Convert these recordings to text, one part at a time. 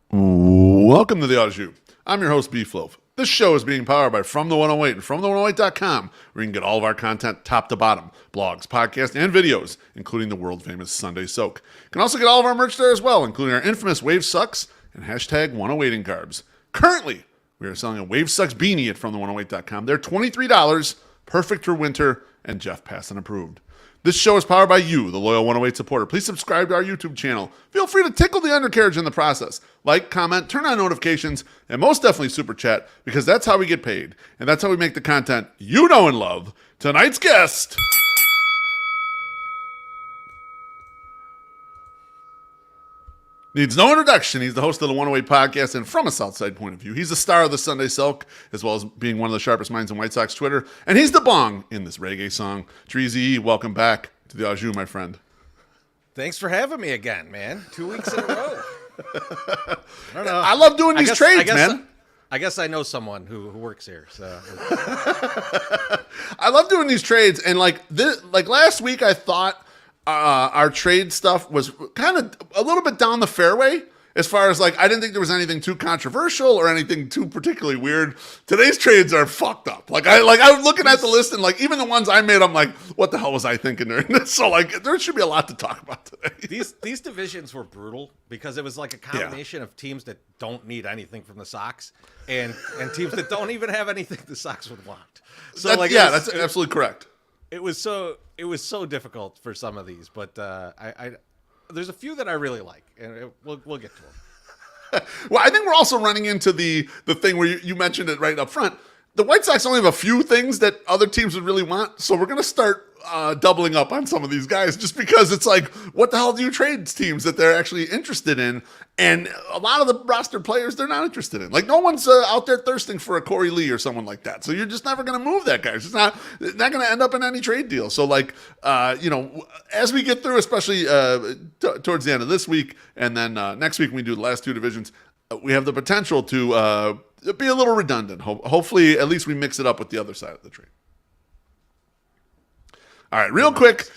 Welcome to the Auto Shoot. I'm your host, Beef Loaf. This show is being powered by From the 108 and FromThe108.com, where you can get all of our content top to bottom, blogs, podcasts, and videos, including the world-famous Sunday Soak. You can also get all of our merch there as well, including our infamous Wave Sucks and hashtag 108 carbs. Currently, we are selling a Wave Sucks beanie at FromThe108.com. They're $23, perfect for winter, and Jeff Passan approved. This show is powered by you, the loyal 108 supporter. Please subscribe to our YouTube channel. Feel free to tickle the undercarriage in the process. Like, comment, turn on notifications, and most definitely super chat, because that's how we get paid. And that's how we make the content you know and love. Tonight's guest needs no introduction. He's the host of the 108 podcast, and from a Southside point of view, he's the star of the Sunday Silk, as well as being one of the sharpest minds in White Sox Twitter. And he's the bong in this reggae song. Chorizy-E, welcome back to the Au Jus, my friend. Thanks for having me again, man. 2 weeks in a row. I don't know. I love doing these trades, man. I guess I know someone who works here. So I love doing these trades, and like last week, I thought our trade stuff was kind of a little bit down the fairway as far as I didn't think there was anything too controversial or anything too particularly weird. Today's trades are fucked up. I was looking at the list, and even the ones I made, I'm like, what the hell was I thinking during this? So there should be a lot to talk about today. These divisions were brutal because it was like a combination of teams that don't need anything from the Sox and teams that don't even have anything the Sox would want. So that's absolutely correct. It was so difficult for some of these, but I there's a few that I really like, and we'll get to them. Well, I think we're also running into the thing where you mentioned it right up front. The White Sox only have a few things that other teams would really want, so we're going to start doubling up on some of these guys just because it's like, what the hell do you trade teams that they're actually interested in? And a lot of the roster players they're not interested in. No one's out there thirsting for a Corey Lee or someone like that. So you're just never going to move that guy. It's just not going to end up in any trade deal. So as we get through, especially towards the end of this week, and then next week when we do the last two divisions, we have the potential to be a little redundant. Hopefully, at least we mix it up with the other side of the trade. All right, real quick,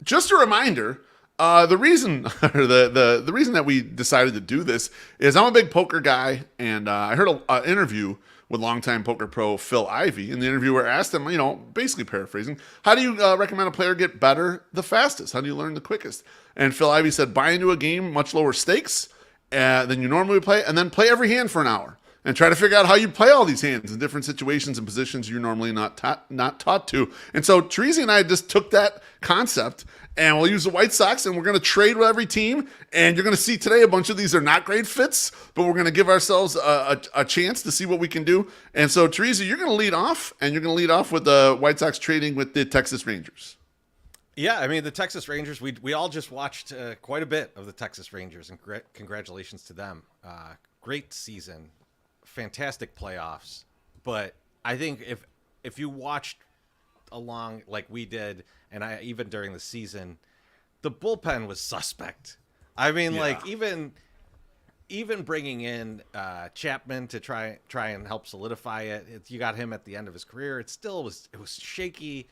just a reminder. The reason, or the reason that we decided to do this is I'm a big poker guy, and I heard an interview with longtime poker pro Phil Ivey. And the interviewer asked him, basically paraphrasing, how do you recommend a player get better the fastest? How do you learn the quickest? And Phil Ivey said, buy into a game much lower stakes than you normally play, and then play every hand for an hour. And try to figure out how you play all these hands in different situations and positions you're normally not taught to. And so Chorizy and I just took that concept, and we'll use the White Sox, and we're going to trade with every team. And you're going to see today a bunch of these are not great fits, but we're going to give ourselves a chance to see what we can do. And so, Chorizy, you're going to lead off, and you're going to lead off with the White Sox trading with the Texas Rangers. Yeah, I mean, the Texas Rangers, we all just watched quite a bit of the Texas Rangers, and congratulations to them. Great season. Fantastic playoffs, but I think if you watched along like we did, and I even during the season, the bullpen was suspect. I mean, even bringing in Chapman to try and help solidify it. You got him at the end of his career. It was shaky.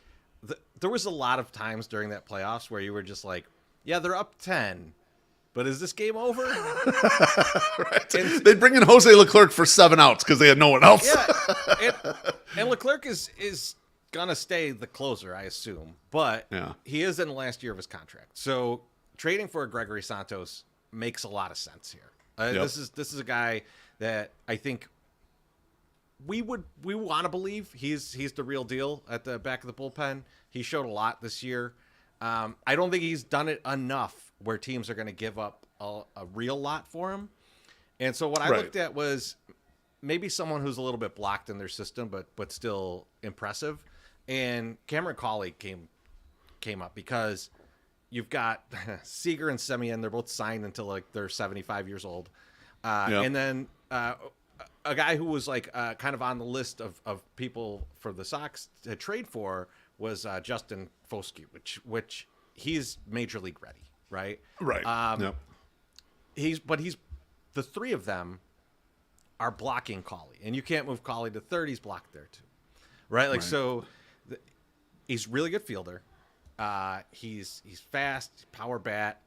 There was a lot of times during that playoffs where you were just like, yeah, they're up 10. But is this game over? Right. They'd bring in Jose Leclerc for 7 outs because they had no one else. Yeah, and Leclerc is going to stay the closer, I assume. But he is in the last year of his contract. So trading for Gregory Santos makes a lot of sense here. Yep. This is a guy that I think we want to believe he's the real deal at the back of the bullpen. He showed a lot this year. I don't think he's done it enough where teams are going to give up a real lot for him. And so what I looked at was maybe someone who's a little bit blocked in their system, but still impressive. And Cameron Cawley came up because you've got Seager and Semien. They're both signed until they're 75 years old. And then a guy who was kind of on the list of people for the Sox to trade for was Justin Foskey, which he's major league ready. Right. He's the three of them are blocking Cawley, and you can't move Cawley to third. He's blocked there too. Right. So he's really good fielder. He's fast, power bat.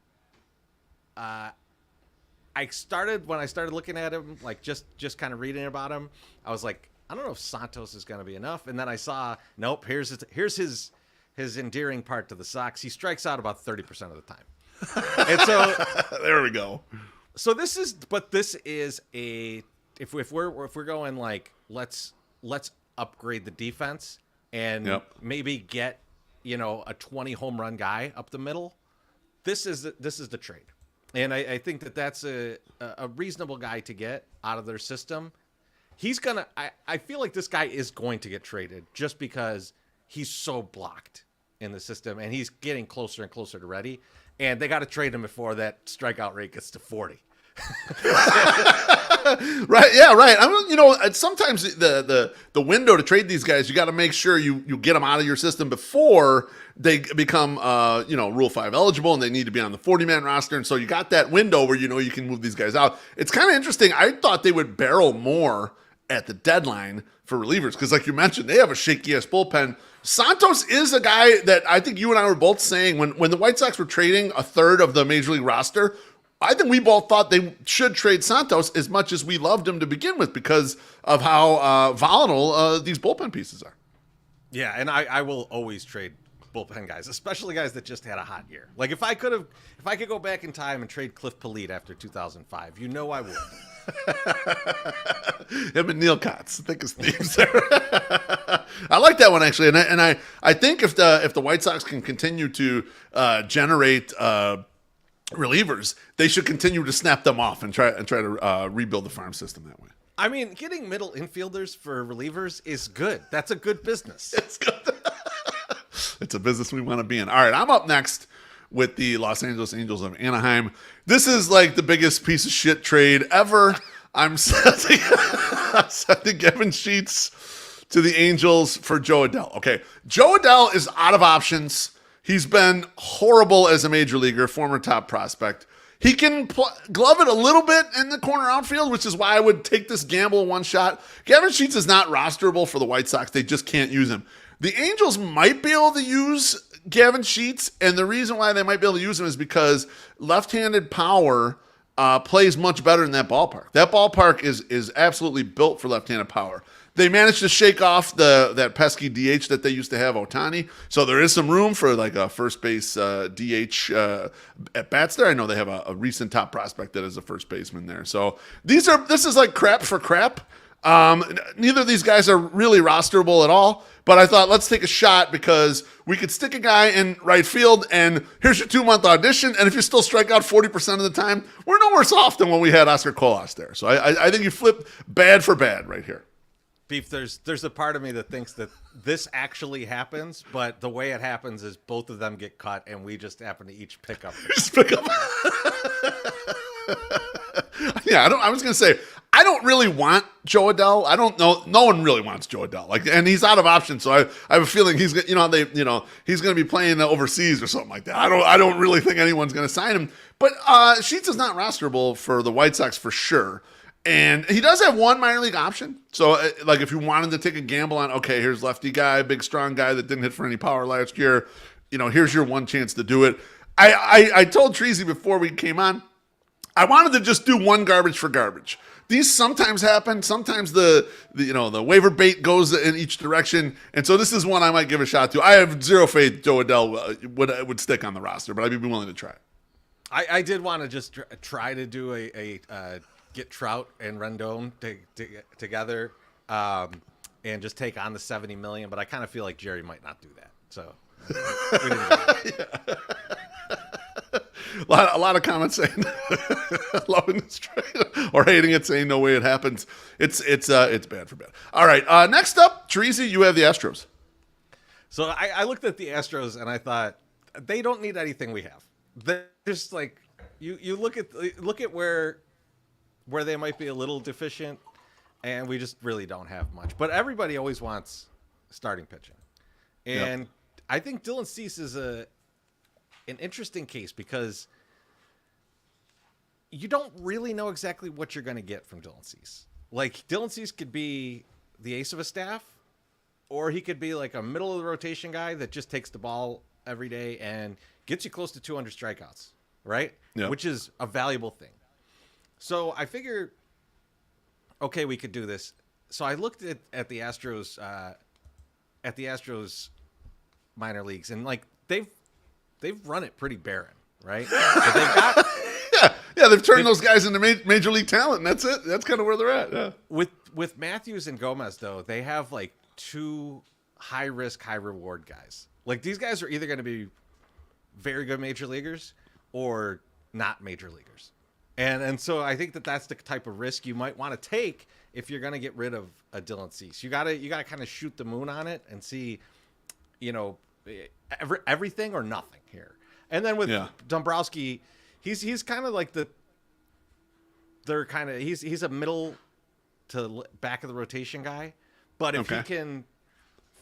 when I started looking at him, like just kind of reading about him, I was like, I don't know if Santos is going to be enough. And then I saw, nope, here's his endearing part to the Sox. He strikes out about 30% of the time. And so there we go. So this is a if we're going like let's upgrade the defense and maybe get a 20 home run guy up the middle. This is the trade, and I think that's a reasonable guy to get out of their system. He's gonna. I feel like this guy is going to get traded just because he's so blocked in the system, and he's getting closer and closer to ready. And they got to trade him before that strikeout rate gets to 40. Right. Yeah. Right. I mean, sometimes the window to trade these guys, you got to make sure you get them out of your system before they become, Rule 5 eligible, and they need to be on the 40-man roster. And so you got that window where you can move these guys out. It's kind of interesting. I thought they would barrel more at the deadline for relievers because, like you mentioned, they have a shaky-ass bullpen. Santos is a guy that I think you and I were both saying when the White Sox were trading a third of the Major League roster, I think we both thought they should trade Santos as much as we loved him to begin with because of how volatile these bullpen pieces are. Yeah, and I will always trade bullpen guys, especially guys that just had a hot year. Like if I could go back in time and trade Cliff Polite after 2005, I would. Him and Neil Kotz, thick as thieves. I like that one actually, and I think if the White Sox can continue to generate relievers, they should continue to snap them off and try to rebuild the farm system that way. I mean, getting middle infielders for relievers is good. That's a good business. It's good. It's a business we want to be in. All right, I'm up next with the Los Angeles Angels of Anaheim. This is like the biggest piece of shit trade ever. I'm sending Kevin Sheets to the Angels for Jo Adell. Okay, Jo Adell is out of options. He's been horrible as a major leaguer, former top prospect. He can glove it a little bit in the corner outfield, which is why I would take this gamble one shot. Kevin Sheets is not rosterable for the White Sox. They just can't use him. The Angels might be able to use Gavin Sheets, and the reason why they might be able to use him is because left-handed power plays much better in that ballpark. That ballpark is absolutely built for left-handed power. They managed to shake off that pesky DH that they used to have, Ohtani. So there is some room for like a first base DH at bats there. I know they have a recent top prospect that is a first baseman there. So this is like crap for crap. Neither of these guys are really rosterable at all, but I thought let's take a shot because we could stick a guy in right field and here's your 2-month audition. And if you still strike out 40% of the time, we're no worse off than when we had Oscar Colas there. So I think you flip bad for bad right here. Beef, there's a part of me that thinks that this actually happens, but the way it happens is both of them get cut and we just happen to each pick up. Just pick up. Yeah, I was going to say, I don't really want Jo Adell. I don't know. No one really wants Jo Adell. And he's out of options, so I have a feeling he's he's going to be playing overseas or something like that. I don't really think anyone's going to sign him. But Sheets is not rosterable for the White Sox for sure. And he does have one minor league option. So, like, if you wanted to take a gamble on, okay, here's lefty guy, big, strong guy that didn't hit for any power last year, here's your one chance to do it. I told Chorizy before we came on, I wanted to just do one garbage for garbage. These sometimes happen. Sometimes the waiver bait goes in each direction. And so this is one I might give a shot to. I have zero faith Jo Adell would stick on the roster, but I'd be willing to try it. I did want to just try to do a get Trout and Rendon together and just take on the $70 million, but I kind of feel like Jerry might not do that. So we didn't do that. A lot of comments saying loving this trade or hating it, saying no way it happens. It's bad for bad. All right, next up, Chorizy, you have the Astros. So I looked at the Astros and I thought they don't need anything we have. They're just like you look at where they might be a little deficient, and we just really don't have much. But everybody always wants starting pitching, and yep. I think Dylan Cease is an interesting case because you don't really know exactly what you're going to get from Dylan Cease. Like, Dylan Cease could be the ace of a staff, or he could be like a middle of the rotation guy that just takes the ball every day and gets you close to 200 strikeouts, right? Yep. Which is a valuable thing. So I figure, okay, we could do this. So I looked at the Astros minor leagues, and like they've run it pretty barren, right? But they've got they've turned those guys into major league talent, and that's it. That's kind of where they're at. Yeah. With Matthews and Gomez though, they have like two high risk, high reward guys. Like these guys are either going to be very good major leaguers or not major leaguers. And so I think that's the type of risk you might want to take if you're going to get rid of a Dylan Cease. You got to kind of shoot the moon on it and see, everything or nothing here. And then with Dombrowski, he's kind of like he's a middle to back of the rotation guy. But if he can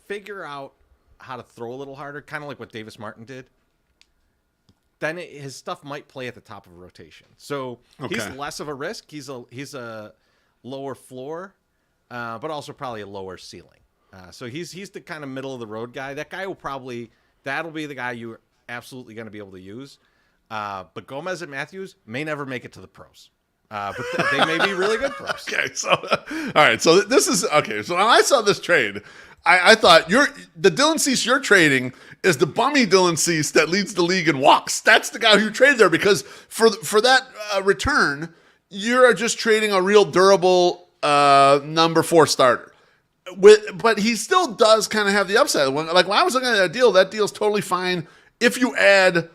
figure out how to throw a little harder, kind of like what Davis Martin did, then his stuff might play at the top of a rotation. So he's less of a risk. He's a lower floor, but also probably a lower ceiling. So he's the kind of middle of the road guy. That guy that'll be the guy you're absolutely going to be able to use. But Gomez and Matthews may never make it to the pros. But they may be really good pros. Okay, so all right, so this is okay. So when I saw this trade, I thought the Dylan Cease you're trading is the bummy Dylan Cease that leads the league in walks. That's the guy who you trade there because for that return, you're just trading a real durable number 4 starter. But he still does kind of have the upside. When I was looking at that deal's totally fine if you add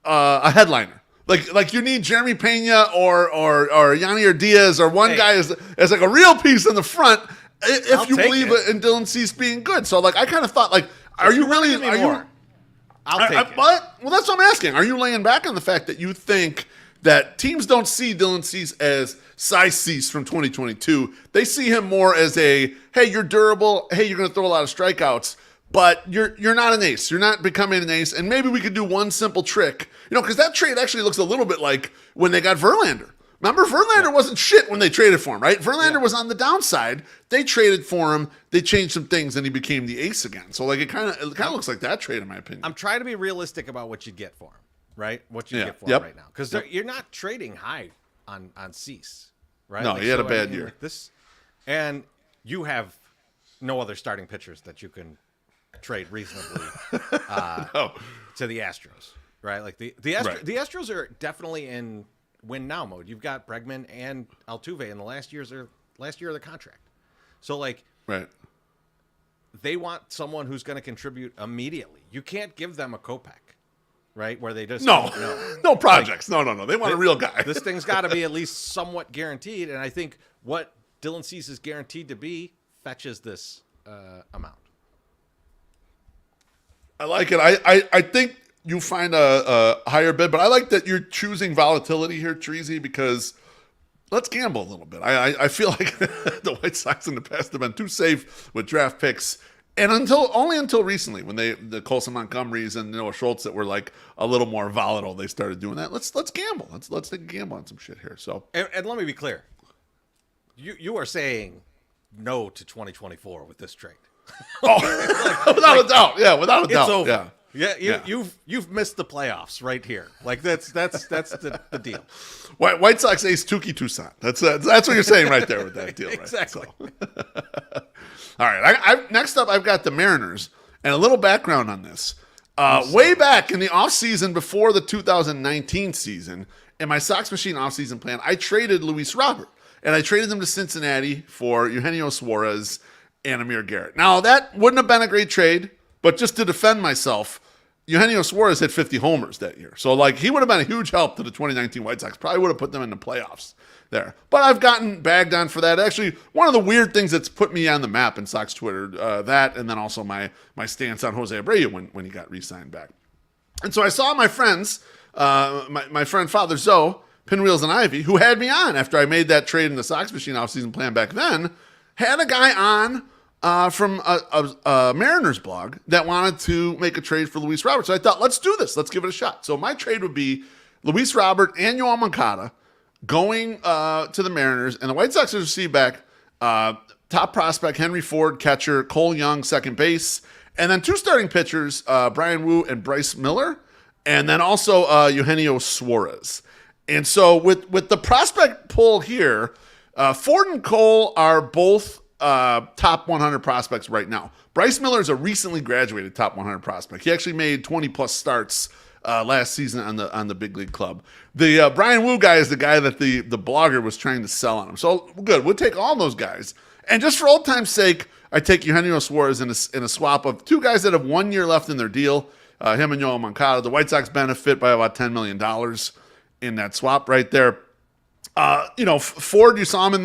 a headliner. Like you need Jeremy Pena or Yanni or Diaz or one guy as like a real piece in the front if you believe in Dylan Cease being good. So I kind of thought are you really? I'll take it. But that's what I'm asking. Are you laying back on the fact that you think that teams don't see Dylan Cease as Cy Cease from 2022? They see him more as hey, you're durable. Hey, you're going to throw a lot of strikeouts. But you're not an ace. You're not becoming an ace. And maybe we could do one simple trick. Because that trade actually looks a little bit like when they got Verlander. Remember, Verlander wasn't shit when they traded for him, right? Verlander was on the downside. They traded for him. They changed some things, and he became the ace again. So it kind of looks like that trade, in my opinion. I'm trying to be realistic about what you get for him, right? What you get for him right now. Because you're not trading high on Cease, right? No, he had a bad year. And you have no other starting pitchers that you can trade reasonably to the Astros, right? Like the Astros are definitely in win now mode. You've got Bregman and Altuve in the last year of the contract. So they want someone who's going to contribute immediately. You can't give them a Kopech, right? Where they just no projects. No. They want a real guy. This thing's got to be at least somewhat guaranteed, and I think what Dylan Cease is guaranteed to be fetches this amount. I like it. I think you find a higher bid, but I like that you're choosing volatility here, Chorizy, because let's gamble a little bit. I feel like the White Sox in the past have been too safe with draft picks, and only until recently when the Colson Montgomerys and Noah Schultz that were a little more volatile, they started doing that. Let's gamble. Let's take a gamble on some shit here. So and let me be clear, you are saying no to 2024 with this trade. Without a doubt. Yeah, without a doubt. It's over. Yeah. You've missed the playoffs right here. That's the deal. White Sox ace Tuki Toussaint. That's what you're saying right there with that deal, right? Exactly. So. All right. Next up, I've got the Mariners, and a little background on this. Way back in the offseason before the 2019 season, in my Sox Machine offseason plan, I traded Luis Robert, and I traded him to Cincinnati for Eugenio Suarez and Amir Garrett. Now, that wouldn't have been a great trade, but just to defend myself, Eugenio Suarez hit 50 homers that year. So, he would have been a huge help to the 2019 White Sox. Probably would have put them in the playoffs there. But I've gotten bagged on for that. Actually, one of the weird things that's put me on the map in Sox Twitter, that and then also my stance on Jose Abreu when he got re-signed back. And so I saw my friends, my friend Father Zoe, Pinwheels and Ivy, who had me on after I made that trade in the Sox Machine offseason plan back then, had a guy on from a Mariners blog that wanted to make a trade for Luis Robert. So I thought, let's do this. Let's give it a shot. So my trade would be Luis Robert and Yoel Moncada going to the Mariners, and the White Sox receive back top prospect Henry Ford, catcher, Cole Young, second base, and then 2 starting pitchers, Brian Wu and Bryce Miller, and then also Eugenio Suarez. And so with the prospect pool here, Ford and Cole are both top 100 prospects right now. Bryce Miller is a recently graduated top 100 prospect. He actually made 20 plus starts last season on the big league club. The Brian Wu guy is the guy that the blogger was trying to sell on him. So good, we'll take all those guys. And just for old time's sake, I take Eugenio Suarez in a swap of two guys that have 1 year left in their deal. Him and Yoel Moncada. The White Sox benefit by about $10 million in that swap right there. Ford, you saw him in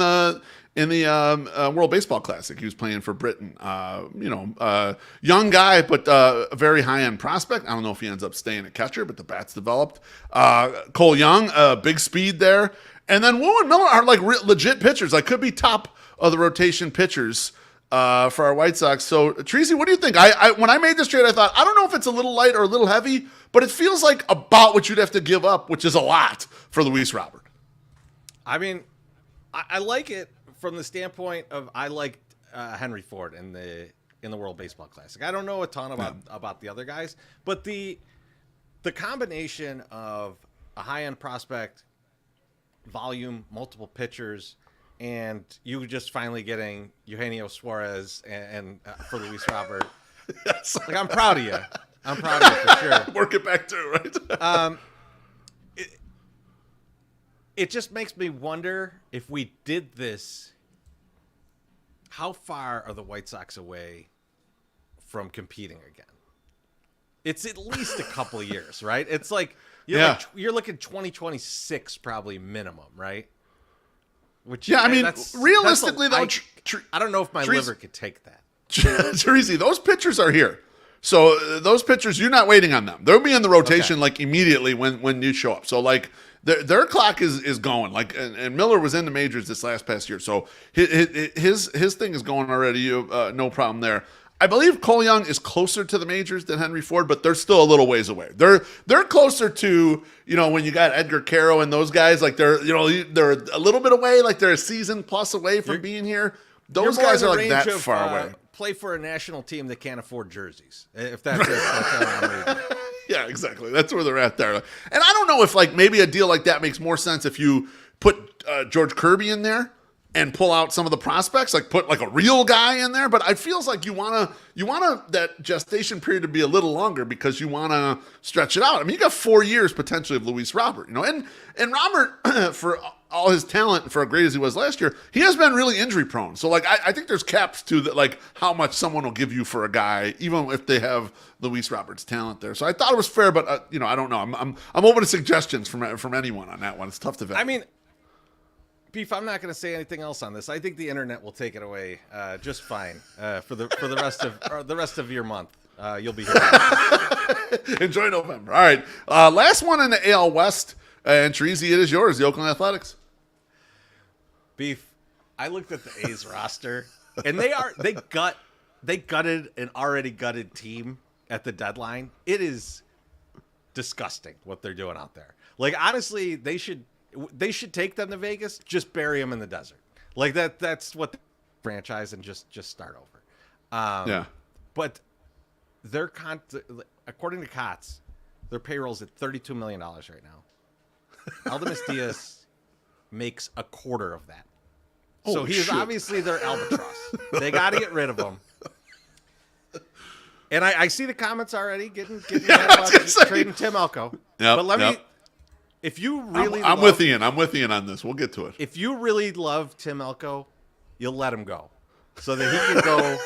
the World Baseball Classic. He was playing for Britain. Young guy, but a very high-end prospect. I don't know if he ends up staying a catcher, but the bat's developed. Cole Young, big speed there. And then Wu and Miller are like legit pitchers. Like could be top of the rotation pitchers for our White Sox. So, Chorizy, what do you think? I when I made this trade, I thought, I don't know if it's a little light or a little heavy, but it feels like about what you'd have to give up, which is a lot for Luis Robert. I mean, I like it from the standpoint of I liked Henry Ford in the World Baseball Classic. I don't know a ton about the other guys, but the combination of a high-end prospect, volume, multiple pitchers, and you just finally getting Eugenio Suarez and for Luis Robert. Yes. Like, I'm proud of you. I'm proud of you for sure. Work it back too, right? It just makes me wonder if we did this, how far are the White Sox away from competing again? It's at least a couple years, right? It's like you're looking 2026 probably minimum, right? Which realistically though, I don't know if my liver could take that. Chorizy, those pitchers are here. So those pitchers, you're not waiting on them. They'll be in the rotation like immediately when you show up. So like their clock is going. Like and Miller was in the majors this past year, so his thing is going already. No problem there. I believe Cole Young is closer to the majors than Henry Ford, but they're still a little ways away. They're closer to when you got Edgar Caro and those guys. Like they're a little bit away. Like they're a season plus away from being here. Those guys are like that far away. Play for a national team that can't afford jerseys. If that's what I'm reading. Yeah, exactly. That's where they're at there. And I don't know if like maybe a deal like that makes more sense if you put George Kirby in there and pull out some of the prospects, like put like a real guy in there. But it feels like you wanna that gestation period to be a little longer because you wanna stretch it out. I mean, you got 4 years potentially of Luis Robert, and Robert for all his talent, for as great as he was last year, he has been really injury prone. So like I think there's caps to that, like how much someone will give you for a guy, even if they have Luis Robert's talent there. So I thought it was fair, but I don't know. I'm open to suggestions from anyone on that one. It's tough to vet. I mean, Beef, I'm not going to say anything else on this. I think the internet will take it away just fine for the rest of your month. You'll be here. Enjoy November. All right, last one in the AL West, and Chorizy, it is yours. The Oakland Athletics. Beef, I looked at the A's roster, and they gutted an already gutted team at the deadline. It is disgusting what they're doing out there. Like honestly, they should take them to Vegas, just bury them in the desert. Like that's what the franchise, and just start over. But according to Cots, their payroll's at $32 million right now. Aldamis Diaz makes a quarter of that. So he is obviously their albatross. They got to get rid of him. And I see the comments already getting about trading Tim Elko. Yep, but let me, if you really, I'm with Ian. I'm with Ian on this. We'll get to it. If you really love Tim Elko, you'll let him go so that he can go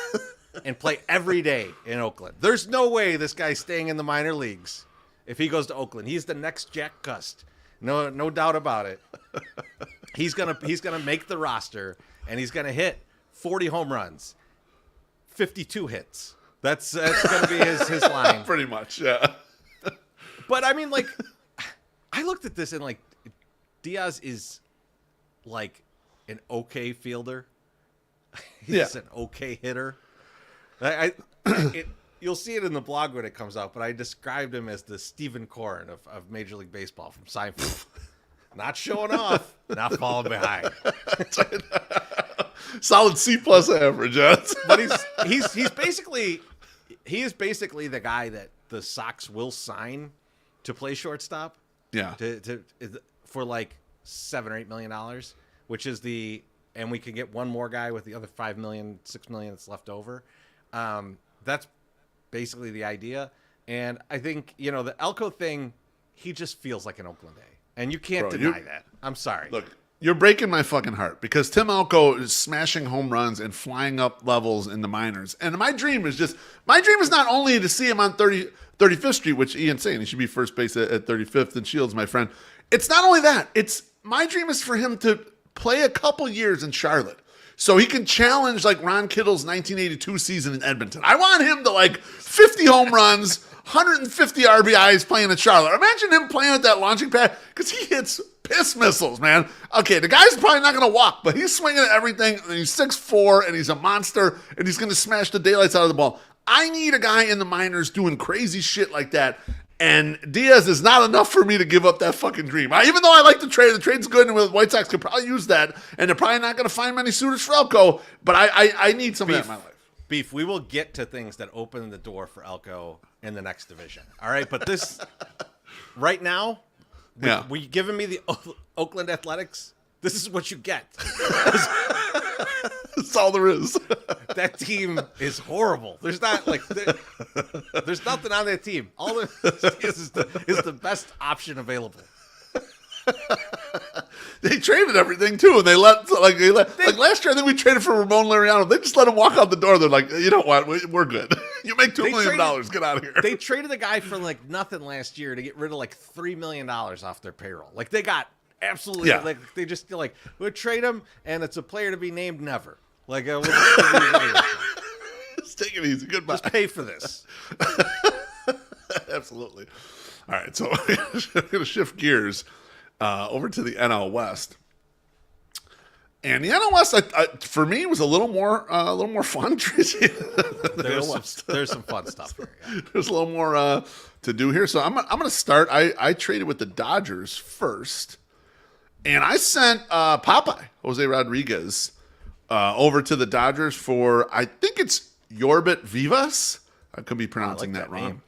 and play every day in Oakland. There's no way this guy's staying in the minor leagues if he goes to Oakland. He's the next Jack Cust. No doubt about it. He's gonna make the roster, and he's gonna hit 40 home runs, 52 hits. That's gonna be his line. Pretty much, yeah. But I mean, like, I looked at this and like, Diaz is like an okay fielder. He's an okay hitter. You'll see it in the blog when it comes out, but I described him as the Stephen Korn of Major League Baseball from Seinfeld. Not showing off, not falling behind. Solid C+ average, yeah. But he's basically the guy that the Sox will sign to play shortstop. Yeah. for like $7 or $8 million, which is and we can get one more guy with the other 5 million, 6 million that's left over. That's basically the idea. And I think, the Elko thing, he just feels like an Oakland A. And you can't deny that. I'm sorry. Look, you're breaking my fucking heart because Tim Elko is smashing home runs and flying up levels in the minors. And my dream is not only to see him on 35th Street, which Ian's saying he should be first base at 35th and Shields, my friend. It's not only that. My dream is for him to play a couple years in Charlotte so he can challenge like Ron Kittle's 1982 season in Edmonton. I want him to like 50 home runs, 150 RBIs playing in Charlotte. Imagine him playing at that launching pad because he hits piss missiles, man. Okay, the guy's probably not going to walk, but he's swinging at everything, and he's 6'4", and he's a monster, and he's going to smash the daylights out of the ball. I need a guy in the minors doing crazy shit like that. And Diaz is not enough for me to give up that fucking dream. Even though I like the trade's good, and the White Sox could probably use that, and they're probably not going to find many suitors for Elko, but I need some of that in my life. Beef, we will get to things that open the door for Elko in the next division. All right, but this, right now, we giving me the Oakland Athletics, this is what you get. That's all there is. That team is horrible. There's not there's nothing on that team. All there is the best option available. They traded everything too, and they let last year. I think we traded for Ramon Laureano. They just let him walk out the door. They're like, you know what, we're good. You make $2 million. Get out of here. They traded the guy for like nothing last year to get rid of like $3 million off their payroll. Like they got absolutely like they just like we'll trade him, and it's a player to be named never. Like we'll just take it easy. Goodbye. Just pay for this. Absolutely. All right, so I'm going to shift gears over to the NL West. And the NL West, for me, was a little more fun. There's some fun stuff here. Yeah. There's a little more to do here. So I'm going to start. I traded with the Dodgers first, and I sent Popeye, Jose Rodriguez, over to the Dodgers for, I think it's Yorbit Vivas. I could be pronouncing that wrong. Name.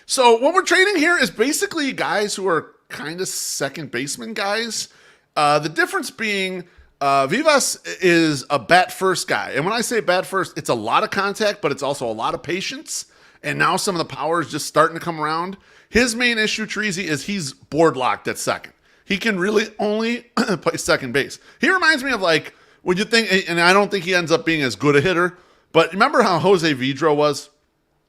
So what we're trading here is basically guys who are kind of second baseman guys. The difference being Vivas is a bat first guy. And when I say bat first, it's a lot of contact, but it's also a lot of patience. And now some of the power is just starting to come around. His main issue, Chorizy, is he's board locked at second. He can really only play second base. He reminds me of like, when you think, and I don't think he ends up being as good a hitter, but remember how Jose Vidro was?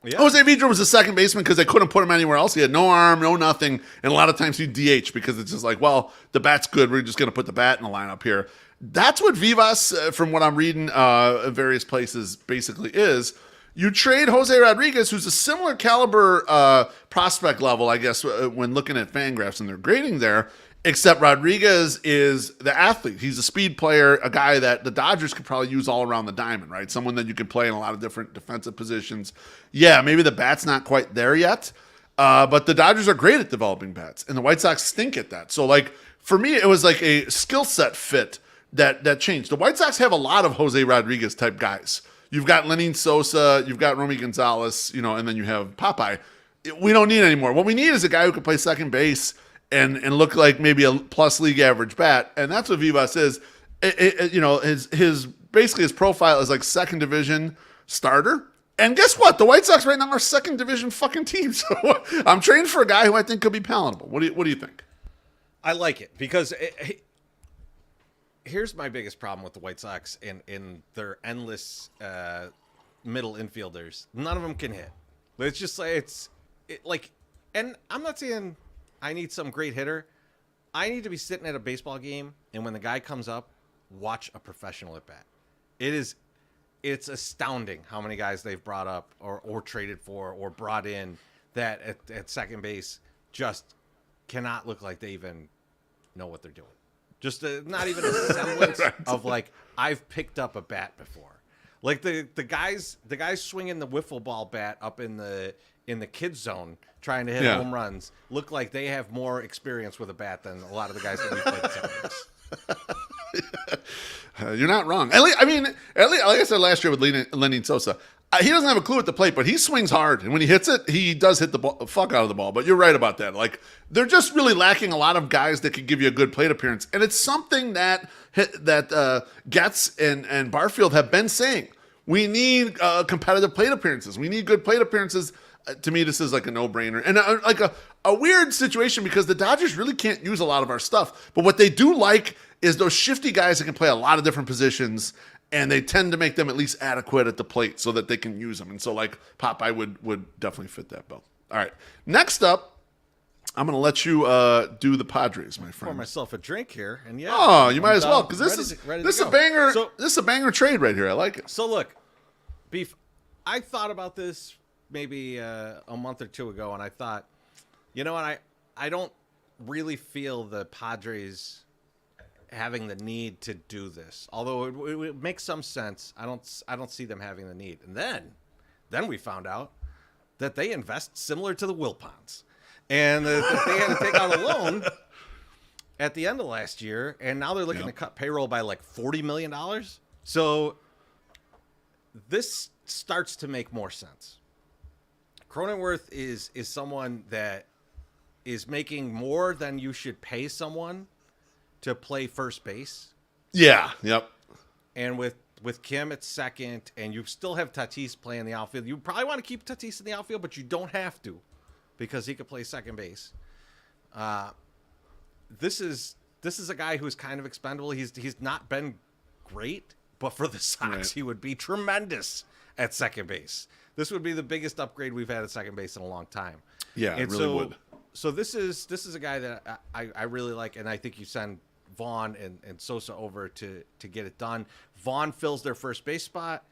Yeah. Jose Vidro was a second baseman because they couldn't put him anywhere else. He had no arm, no nothing, and a lot of times he'd DH because it's just like, well, the bat's good. We're just going to put the bat in the lineup here. That's what Vivas, from what I'm reading in various places, basically is. You trade Jose Rodriguez, who's a similar caliber prospect level, I guess, when looking at Fangraphs and their grading there, except Rodriguez is the athlete. He's a speed player, a guy that the Dodgers could probably use all around the diamond, right? Someone that you could play in a lot of different defensive positions. Yeah, maybe the bat's not quite there yet, but the Dodgers are great at developing bats, and the White Sox stink at that. So, like, for me, it was like a skill set fit that changed. The White Sox have a lot of Jose Rodriguez type guys. You've got Lenin Sosa, you've got Romy Gonzalez, and then you have Popeye. We don't need any more. What we need is a guy who can play second base and look like maybe a plus league average bat, and that's what Vivas is. His basically his profile is like second division starter. And guess what? The White Sox right now are second division fucking team. So I'm trading for a guy who I think could be palatable. What do you think? I like it because here's my biggest problem with the White Sox in their endless middle infielders. None of them can hit. Let's just say and I'm not saying I need some great hitter. I need to be sitting at a baseball game, and when the guy comes up, watch a professional at bat. It's astounding how many guys they've brought up or traded for or brought in that at second base just cannot look like they even know what they're doing. Just not even a semblance of like, I've picked up a bat before. Like the guys swinging the wiffle ball bat up in the kids zone trying to hit home runs look like they have more experience with a bat than a lot of the guys that we've played at. You're not wrong. Like I said last year with Lenin Sosa, he doesn't have a clue at the plate, but he swings hard, and when he hits it, he does hit the fuck out of the ball. But you're right about that. Like, they're just really lacking a lot of guys that could give you a good plate appearance, and it's something that Getz and Barfield have been saying. We need competitive plate appearances. We need good plate appearances. To me, this is like a no-brainer, and like a weird situation because the Dodgers really can't use a lot of our stuff. But what they do like is those shifty guys that can play a lot of different positions. And they tend to make them at least adequate at the plate so that they can use them. And so, like, Popeye would definitely fit that bill. All right. Next up, I'm going to let you do the Padres, my friend. Pour myself a drink here. And yeah. Oh, you might as well, because this is a banger. This is a banger trade right here. I like it. So, look, Beef, I thought about this maybe a month or two ago, and I thought, you know what, I don't really feel the Padres having the need to do this, although it makes some sense. I don't see them having the need. And then we found out that they invest similar to the Wilpons, and that they had to take out a loan at the end of last year, and now they're looking to cut payroll by like $40 million. So this starts to make more sense. Cronenworth is someone that is making more than you should pay someone to play first base. Yeah. Yep. And with Kim at second, and you still have Tatis playing the outfield. You probably want to keep Tatis in the outfield, but you don't have to because he could play second base. This is a guy who's kind of expendable. He's not been great, but for the Sox, he would be tremendous at second base. This would be the biggest upgrade we've had at second base in a long time. Yeah, it really would. So this is a guy that I really like, and I think you send Vaughn and Sosa over to get it done. Vaughn fills their first base spot,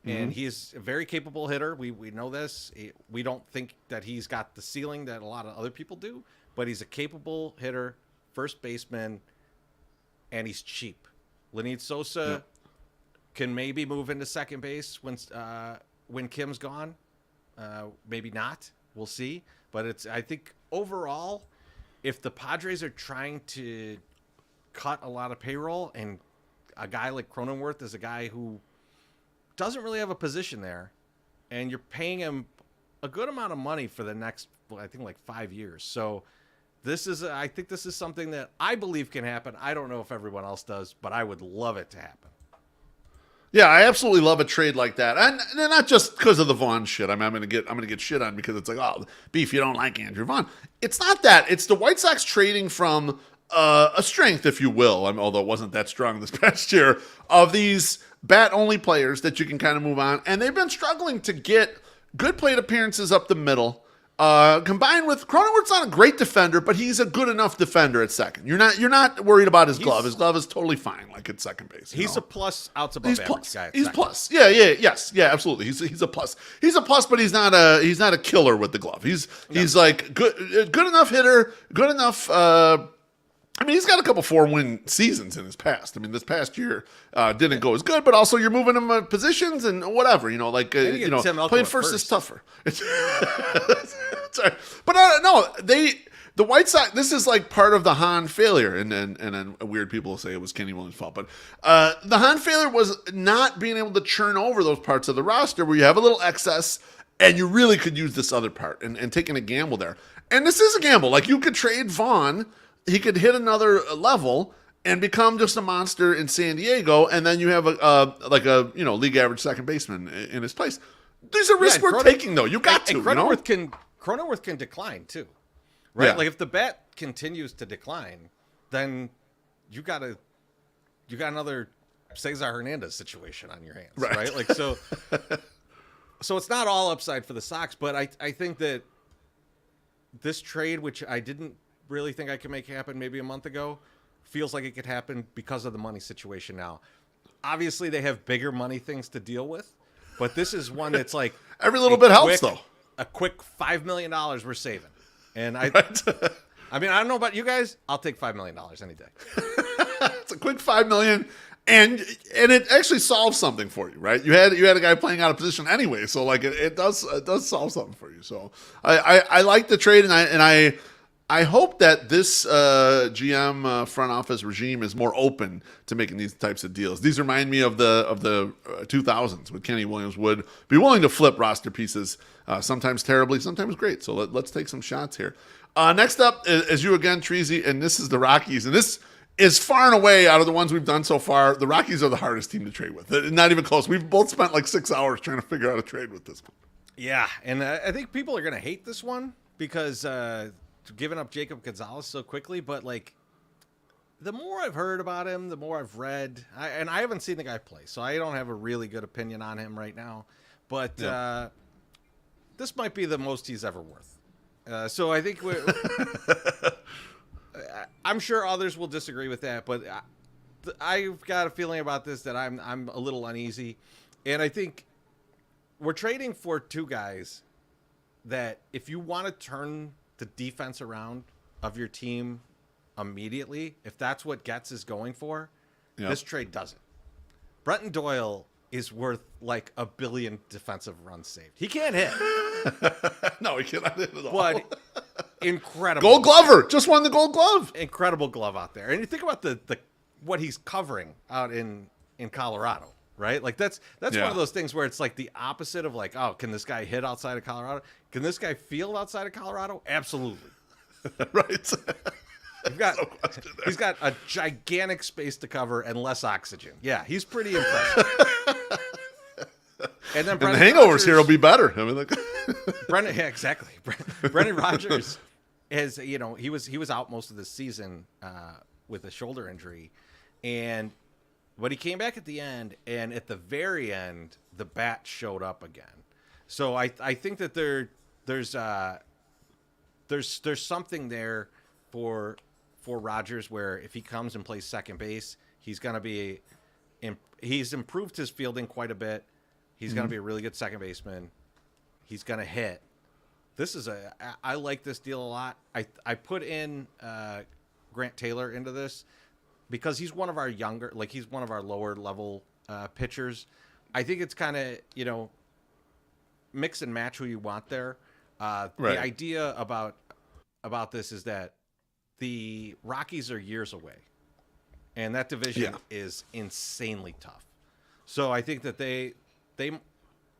and he is a very capable hitter. We know this. We don't think that he's got the ceiling that a lot of other people do, but he's a capable hitter, first baseman, and he's cheap. Lenny Sosa can maybe move into second base when Kim's gone. Maybe not. We'll see. But I think overall, if the Padres are trying to cut a lot of payroll, and a guy like Cronenworth is a guy who doesn't really have a position there, and you're paying him a good amount of money for the next, I think, like 5 years. So I think this is something that I believe can happen. I don't know if everyone else does, but I would love it to happen. Yeah, I absolutely love a trade like that, and not just because of the Vaughn shit. I'm gonna get shit on because it's like, oh, Beef, you don't like Andrew Vaughn. It's not that. It's the White Sox trading from a strength, if you will, although it wasn't that strong this past year, of these bat-only players that you can kind of move on, and they've been struggling to get good plate appearances up the middle. Combined with Cronenworth's not a great defender, but he's a good enough defender at second. You're not worried about his glove. His glove is totally fine, like at second base. He's a plus outs above average guy. He's plus. Yeah, absolutely. He's a plus. He's a plus, but he's not a killer with the glove. He's like good enough hitter, good enough. I mean, he's got a couple 4-win seasons in his past. I mean, this past year didn't go as good, but also you're moving him positions and whatever, playing first is tougher. But no, the White Sox, this is like part of the Hahn failure, and then weird people will say it was Kenny Williams' fault, but the Hahn failure was not being able to churn over those parts of the roster where you have a little excess and you really could use this other part and taking a gamble there. And this is a gamble. Like, you could trade Vaughn. He could hit another level and become just a monster in San Diego, and then you have a league average second baseman in his place. These are risks we're taking, though. You got to. Cronenworth can decline too, right? Yeah. Like, if the bat continues to decline, then you got another Cesar Hernandez situation on your hands, right? Like, so it's not all upside for the Sox, but I think that this trade, which I didn't really think I could make happen maybe a month ago, feels like it could happen because of the money situation now. Obviously, they have bigger money things to deal with, but this is one that's like every little bit helps, though. A quick $5 million we're saving, and I mean, I don't know about you guys. I'll take $5 million any day. It's a quick $5 million, and it actually solves something for you, right? You had a guy playing out of position anyway, so like it does solve something for you. So I like the trade, and I hope that this GM front office regime is more open to making these types of deals. These remind me of the 2000s when Kenny Williams would be willing to flip roster pieces, sometimes terribly, sometimes great. So let's take some shots here. Next up is you again, Chorizy, and this is the Rockies. And this is far and away out of the ones we've done so far. The Rockies are the hardest team to trade with. Not even close. We've both spent like 6 hours trying to figure out a trade with this one. Yeah, and I think people are going to hate this one because giving up Jacob Gonzalez so quickly, but like the more I've heard about him, the more I've read, and I haven't seen the guy play, so I don't have a really good opinion on him right now, but this might be the most he's ever worth. So I think I'm sure others will disagree with that, but I've got a feeling about this that I'm a little uneasy, and I think we're trading for two guys that if you want to turn the defense around of your team immediately, if that's what Getz is going for, this trade doesn't. Brenton Doyle is worth like $1 billion defensive runs saved. He can't hit. No, he cannot hit at all. But incredible. Gold Glover. Just won the Gold Glove. Incredible glove out there. And you think about the what he's covering out in Colorado. Right? Like that's one of those things where it's like the opposite of like, oh, can this guy hit outside of Colorado? Can this guy field outside of Colorado? Absolutely. Right. He's got a gigantic space to cover and less oxygen. Yeah, he's pretty impressive. And then the hangovers here will be better. I mean, like Brendan, yeah, exactly. Brendan Rodgers is, he was out most of the season with a shoulder injury, but he came back at the end, and at the very end, the bat showed up again. So I think that there's something there for Rodgers where if he comes and plays second base, he's going to be he's improved his fielding quite a bit. He's going to be a really good second baseman. He's going to hit. I like this deal a lot. I put in Grant Taylor into this because he's one of our he's one of our lower level pitchers. I think it's kind of, mix and match who you want there. Right. The idea about this is that the Rockies are years away, and that division is insanely tough. So I think that they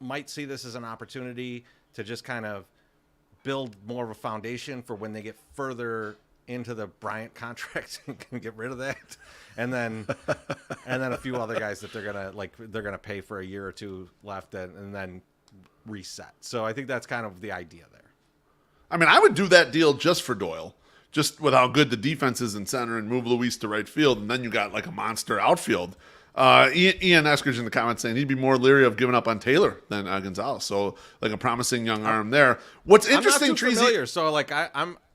might see this as an opportunity to just kind of build more of a foundation for when they get further into the Bryant contract and can get rid of that, and then a few other guys that they're gonna pay for a year or two left and then reset. So I think that's kind of the idea there. I mean, I would do that deal just for Doyle, just with how good the defense is in center, and move Luis to right field, and then you got like a monster outfield. Ian Eskridge in the comments saying he'd be more leery of giving up on Taylor than Gonzalez. So like a promising young arm there. What's interesting, I'm not too familiar, so like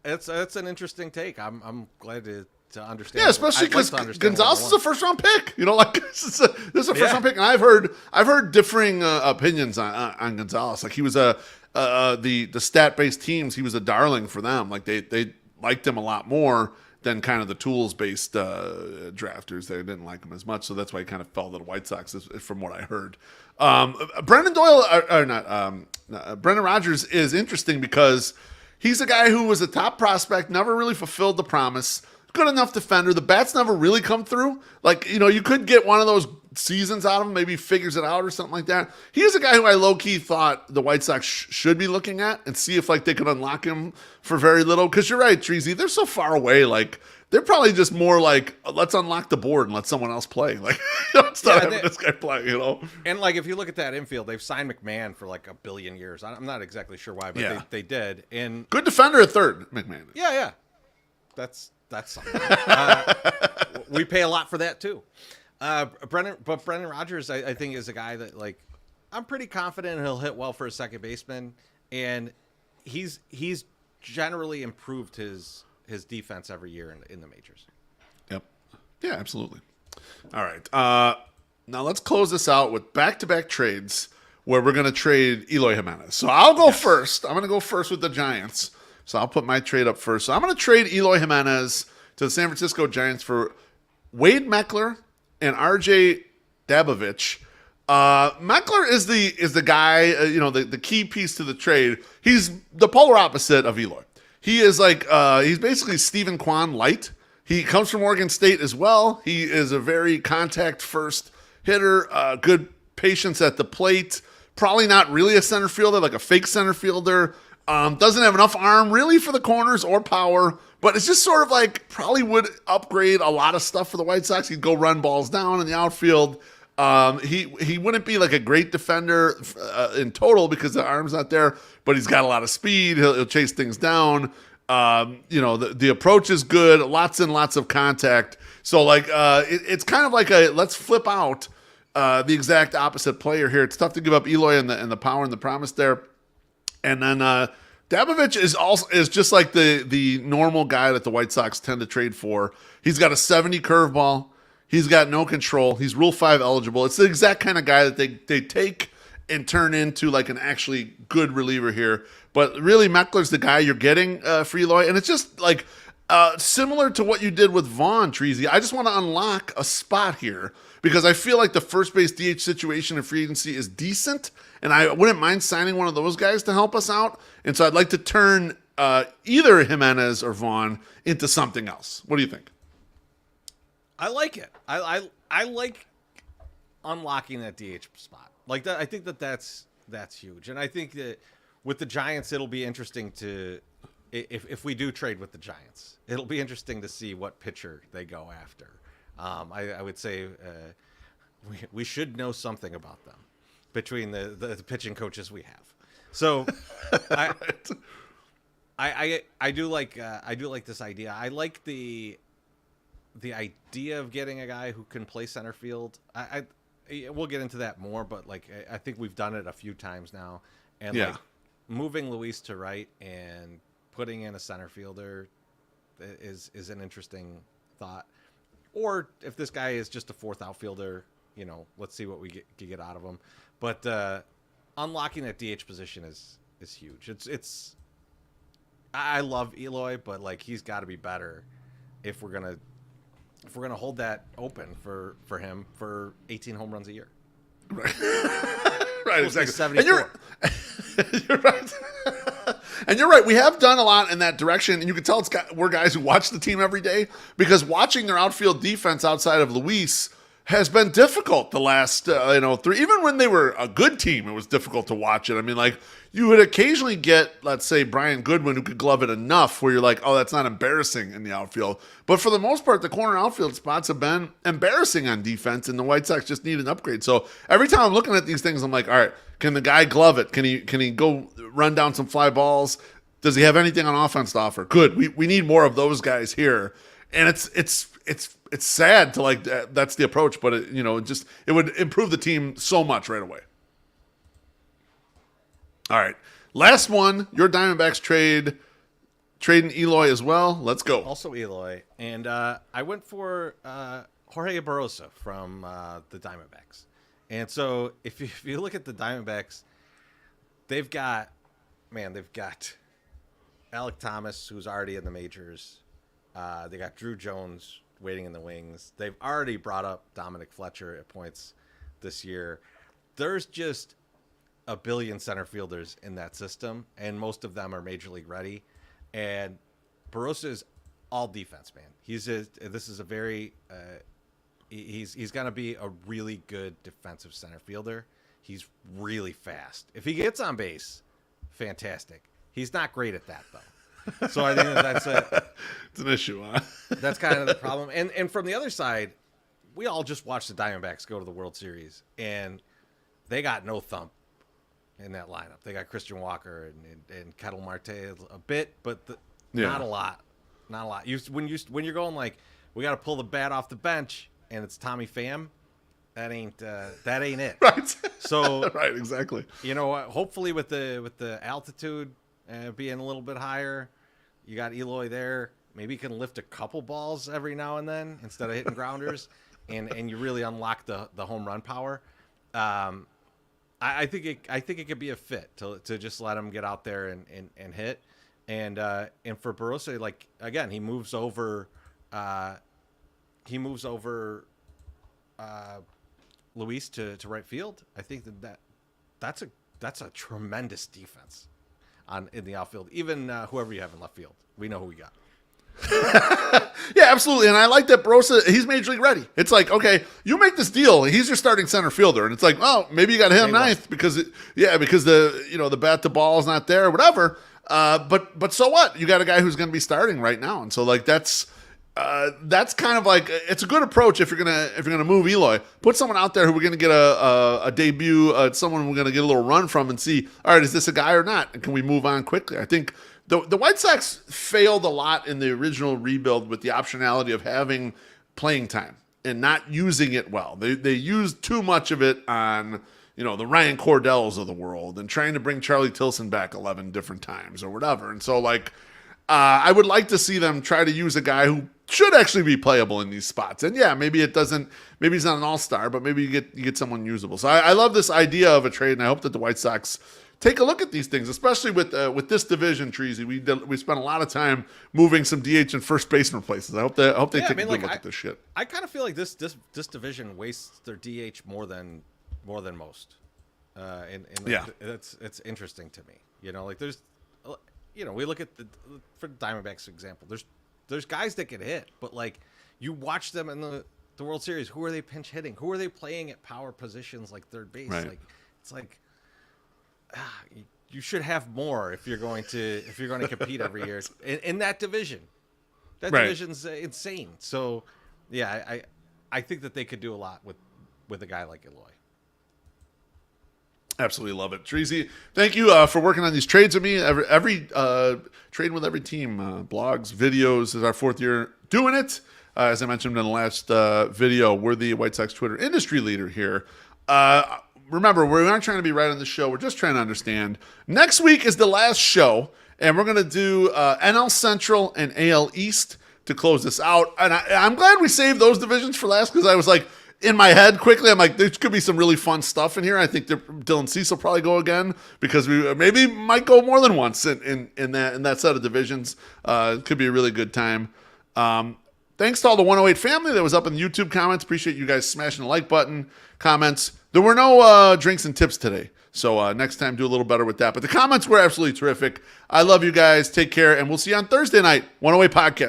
it's an interesting take. I'm glad to understand. Yeah, especially because Gonzalez is a first round pick. This is a first round pick, and I've heard differing opinions on Gonzalez. Like he was the stat based teams, he was a darling for them. Like they liked him a lot more than kind of the tools-based drafters. They didn't like him as much, so that's why he kind of fell to the White Sox, from what I heard. Brendan Rodgers is interesting because he's a guy who was a top prospect, never really fulfilled the promise, good enough defender. The bats never really come through. Like, you could get one of those seasons out of him, maybe figures it out or something like that. He is a guy who I low-key thought the White Sox should be looking at and see if they could unlock him for very little. Because you're right, Chorizy, they're so far away. Like, they're probably just more like, let's unlock the board and let someone else play. Like, instead of having this guy play, And like, if you look at that infield, they've signed McMahon for like 1 billion years. I'm not exactly sure why, but they did. And good defender at third, McMahon. Yeah. That's something. We pay a lot for that too. Brendan Rodgers, I think, is a guy that I'm pretty confident he'll hit well for a second baseman, and he's generally improved his defense every year in the majors. Yep. Yeah, absolutely. All right. Now let's close this out with back-to-back trades where we're going to trade Eloy Jimenez. So I'll go first. I'm going to go first with the Giants. So I'll put my trade up first. So I'm going to trade Eloy Jimenez to the San Francisco Giants for Wade Meckler and RJ Dabovich. Meckler is the guy, the key piece to the trade. He's the polar opposite of Eloy. he is like he's basically Stephen Kwan light. He comes from Oregon State as well. He is a very contact first hitter, good patience at the plate. Probably not really a center fielder, like a fake center fielder. Doesn't have enough arm really for the corners or power, but it's just sort of like probably would upgrade a lot of stuff for the White Sox. He'd go run balls down in the outfield. He wouldn't be like a great defender in total because the arm's not there, but he's got a lot of speed. He'll chase things down. The approach is good. Lots and lots of contact. So like it's kind of like a let's flip out the exact opposite player here. It's tough to give up Eloy and the power and the promise there. And then Dabovich is just like the normal guy that the White Sox tend to trade for. He's got a 70 curveball. He's got no control. He's Rule 5 eligible. It's the exact kind of guy that they take and turn into like an actually good reliever here. But really, Meckler's the guy you're getting for Eloy. And it's just like similar to what you did with Vaughn, Chorizy. I just want to unlock a spot here because I feel like the first base DH situation in free agency is decent. And I wouldn't mind signing one of those guys to help us out. And so I'd like to turn either Jimenez or Vaughn into something else. What do you think? I like it. I like unlocking that DH spot. Like that, I think that's huge. And I think that with the Giants, it'll be interesting to if we do trade with the Giants, it'll be interesting to see what pitcher they go after. I would say we should know something about them between the pitching coaches we have. So I do like this idea. I like the idea of getting a guy who can play center field. We'll get into that more, but like I think we've done it a few times now, and like moving Luis to right and putting in a center fielder is an interesting thought. Or if this guy is just a fourth outfielder, let's see what we get out of him. But unlocking that DH position is huge. I love Eloy, but like he's got to be better if we're gonna hold that open for him for 18 home runs a year. Right. Right, exactly. And you're right. And you're right. We have done a lot in that direction, and you can tell we're guys who watch the team every day because watching their outfield defense outside of Luis has been difficult the last, three. Even when they were a good team, it was difficult to watch it. I mean, like, you would occasionally get, let's say, Brian Goodwin, who could glove it enough where you're like, oh, that's not embarrassing in the outfield. But for the most part, the corner outfield spots have been embarrassing on defense, and the White Sox just need an upgrade. So every time I'm looking at these things, I'm like, all right, can the guy glove it? Can he go run down some fly balls? Does he have anything on offense to offer? Good. We need more of those guys here. And it's sad to like that's the approach, but it would improve the team so much right away. All right, last one. Your Diamondbacks trading Eloy as well. Let's go. Also Eloy, and I went for Jorge Barrosa from the Diamondbacks. And so if you look at the Diamondbacks, they've got Alec Thomas, who's already in the majors. They got Drew Jones waiting in the wings. They've already brought up Dominic Fletcher at points this year. There's just a billion center fielders in that system, and most of them are major league ready. And Barrosa is all defense, man. He's going to be a really good defensive center fielder. He's really fast. If he gets on base, fantastic. He's not great at that, though. So I think it's an issue, huh? That's kind of the problem. And from the other side, we all just watched the Diamondbacks go to the World Series, and they got no thump in that lineup. They got Christian Walker and Kettle Marte a bit, but not a lot. Not a lot. When you're going like, we got to pull the bat off the bench, and it's Tommy Pham, that ain't it. Right. So right, exactly. Hopefully with the altitude being a little bit higher, you got Eloy there. Maybe you can lift a couple balls every now and then instead of hitting grounders, and you really unlock the home run power. I think it could be a fit to just let him get out there and hit, and for Barrosa, like again, he moves over Luis to right field. I think that's a tremendous defense. in the outfield. Even whoever you have in left field, we know who we got. Yeah, absolutely. And I like that Barossa, he's major league ready. It's like, okay, you make this deal, he's your starting center fielder. And it's like, oh, maybe you got to hit him ninth because the bat to ball is not there or whatever. But so what? You got a guy who's going to be starting right now. And so like that's kind of like, it's a good approach if you're gonna move Eloy. Put someone out there who we're gonna get a debut, someone we're gonna get a little run from and see, all right, is this a guy or not? And can we move on quickly? I think the White Sox failed a lot in the original rebuild with the optionality of having playing time and not using it well. They used too much of it on the Ryan Cordells of the world and trying to bring Charlie Tilson back 11 different times or whatever. And so like I would like to see them try to use a guy who should actually be playable in these spots. And yeah, maybe he's not an all-star, but maybe you get someone usable. So I love this idea of a trade, and I hope that the White Sox take a look at these things, especially with this division, Chorizy. We spent a lot of time moving some DH and first baseman places. I hope they take a good look at this shit. I kind of feel like this division wastes their DH more than most. It's interesting to me. Like there's, we look at for the Diamondbacks example. There's guys that can hit, but like you watch them in the World Series. Who are they pinch hitting? Who are they playing at power positions like third base? Right. Like it's like. You should have more if you're going to compete every year in that division. That division's insane. So, yeah, I think that they could do a lot with a guy like Eloy. Absolutely love it, Chorizy. Thank you for working on these trades with me. Every trade with every team, blogs, videos. This is our 4th year doing it. As I mentioned in the last video, we're the White Sox Twitter industry leader here. Remember, we're not trying to be right on the show. We're just trying to understand. Next week is the last show, and we're going to do NL Central and AL East to close this out. And I'm glad we saved those divisions for last because I was like, in my head quickly, I'm like, there could be some really fun stuff in here. I think Dylan Cease will probably go again because we maybe might go more than once in that set of divisions. It could be a really good time. Thanks to all the 108 family that was up in the YouTube comments. Appreciate you guys smashing the like button, comments. There were no drinks and tips today, so next time do a little better with that. But the comments were absolutely terrific. I love you guys. Take care, and we'll see you on Thursday night, 108 Podcast.